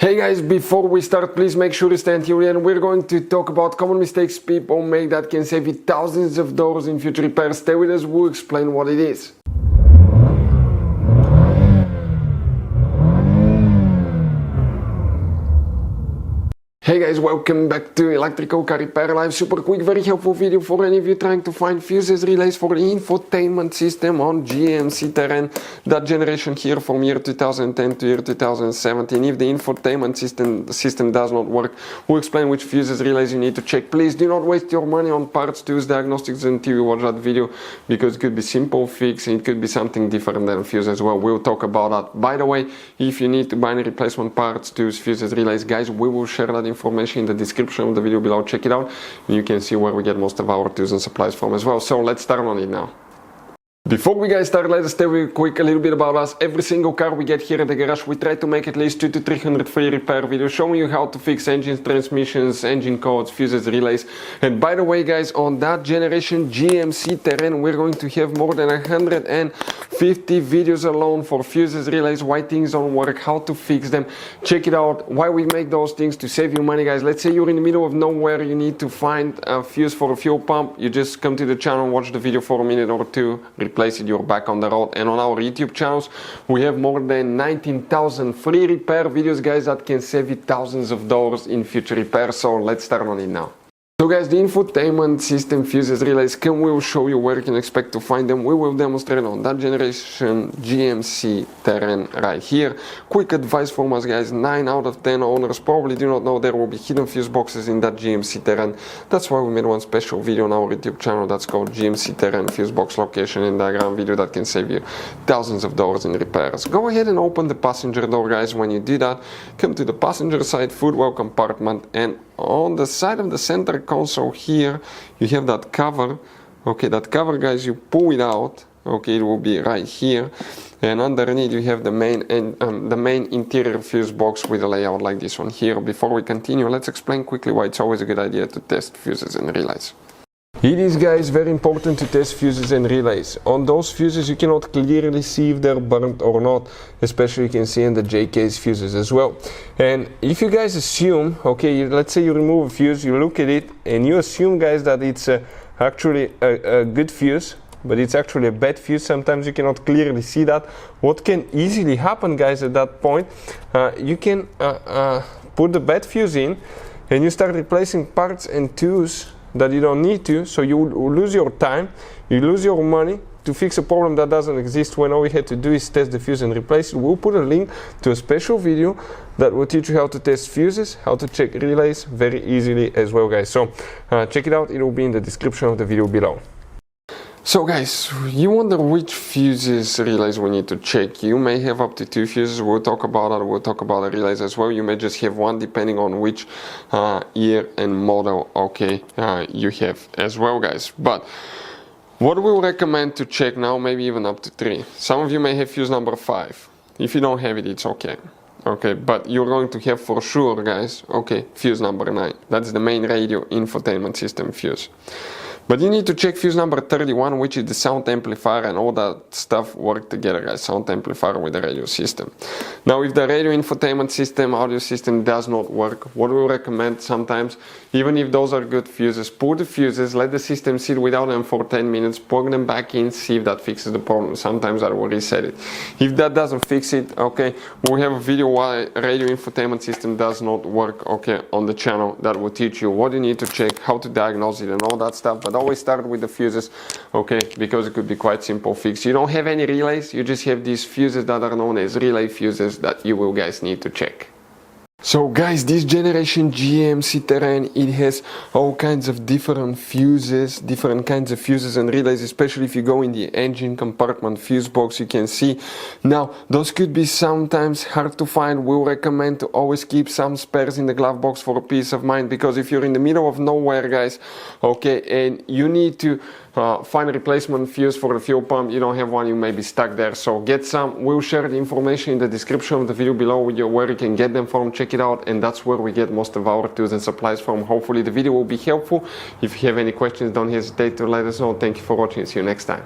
Hey guys, before we start, please make sure to stay until the end. We're going to talk about common mistakes people make that can save you thousands of dollars in future repairs. Stay with us, we'll explain what it is. Hey guys, welcome back to Electrical Car Repair Live. Super quick, very helpful video for any of you trying to find fuses, relays for the infotainment system on GMC Terrain. That generation here from year 2010 to year 2017. If the infotainment system does not work, we'll explain which fuses, relays you need to check. Please do not waste your money on parts, tools, diagnostics until you watch that video, because it could be simple fix and it could be something different than fuse as well. We'll talk about that. By the way, if you need to buy any replacement parts, tools, fuses, relays, guys, we will share that information in the description of the video below. Check it out and you can see where we get most of our tools and supplies from as well. So let's start on it now. Before we guys start, let us tell you quick a little bit about us. Every single car we get here at the garage, we try to make at least 200 to 300 free repair videos showing you how to fix engines, transmissions, engine codes, fuses, relays. And by the way guys, on that generation GMC Terrain, we're going to have more than 150 videos alone for fuses, relays, why things don't work, how to fix them. Check it out, why we make those things to save you money guys. Let's say you're in the middle of nowhere, you need to find a fuse for a fuel pump. You just come to the channel, watch the video for a minute or two, replace it, you're back on the road. And on our YouTube channels we have more than 19,000 free repair videos guys that can save you thousands of dollars in future repairs. So let's start on it now. So guys, the infotainment system, fuses, relays, we will show you where you can expect to find them. We will demonstrate on that generation GMC Terrain right here. Quick advice from us guys, 9 out of 10 owners probably do not know there will be hidden fuse boxes in that GMC Terrain. That's why we made one special video on our YouTube channel that's called GMC Terrain Fuse Box Location and Diagram video that can save you thousands of dollars in repairs. Go ahead and open the passenger door guys. When you do that, come to the passenger side footwell compartment, and on the side of the center console here you have that cover. Okay, that cover guys, you pull it out. Okay, it will be right here, and underneath you have the main interior fuse box with a layout like this one here. Before we continue, let's explain quickly why it's always a good idea to test fuses and relays. It is guys very important to test fuses and relays. On those fuses you cannot clearly see if they're burnt or not, especially you can see in the J-case fuses as well. And if you guys assume, okay, let's say you remove a fuse, you look at it and you assume guys that it's actually a good fuse, but it's actually a bad fuse. Sometimes you cannot clearly see that. What can easily happen guys at that point, you can put the bad fuse in and you start replacing parts and tools that you don't need to, so you will lose your time, you lose your money to fix a problem that doesn't exist, when all we had to do is test the fuse and replace it. We'll put a link to a special video that will teach you how to test fuses, how to check relays very easily as well guys. So check it out, it will be in the description of the video below. So guys, you wonder which fuses, relays we need to check. You may have up to 2 fuses, we'll talk about that, we'll talk about the relays as well. You may just have one depending on which year and model, okay, you have as well guys. But what we'll recommend to check now, maybe even up to 3. Some of you may have fuse number 5. If you don't have it, it's okay. Okay, but you're going to have for sure guys, okay, fuse number 9. That's the main radio infotainment system fuse. But you need to check fuse number 31, which is the sound amplifier, and all that stuff work together guys, sound amplifier with the radio system. Now if the radio infotainment system, audio system does not work, what we recommend sometimes, even if those are good fuses, pull the fuses, let the system sit without them for 10 minutes, plug them back in, see if that fixes the problem. Sometimes I will reset it. If that doesn't fix it, okay, we'll have a video why radio infotainment system does not work, okay, on the channel that will teach you what you need to check, how to diagnose it and all that stuff. But always start with the fuses, okay, because it could be quite simple fix. You don't have any relays, you just have these fuses that are known as relay fuses that you will guys need to check. So guys, this generation GMC Terrain, it has all kinds of different fuses, different kinds of fuses and relays, especially if you go in the engine compartment fuse box, you can see. Now, those could be sometimes hard to find. We'll recommend to always keep some spares in the glove box for peace of mind, because if you're in the middle of nowhere guys, okay, and you need to find a replacement fuse for the fuel pump, you don't have one, you may be stuck there. So get some. We'll share the information in the description of the video below with you where you can get them from. Check it out, and that's where we get most of our tools and supplies from. Hopefully the video will be helpful. If you have any questions, don't hesitate to let us know. Thank you for watching. See you next time.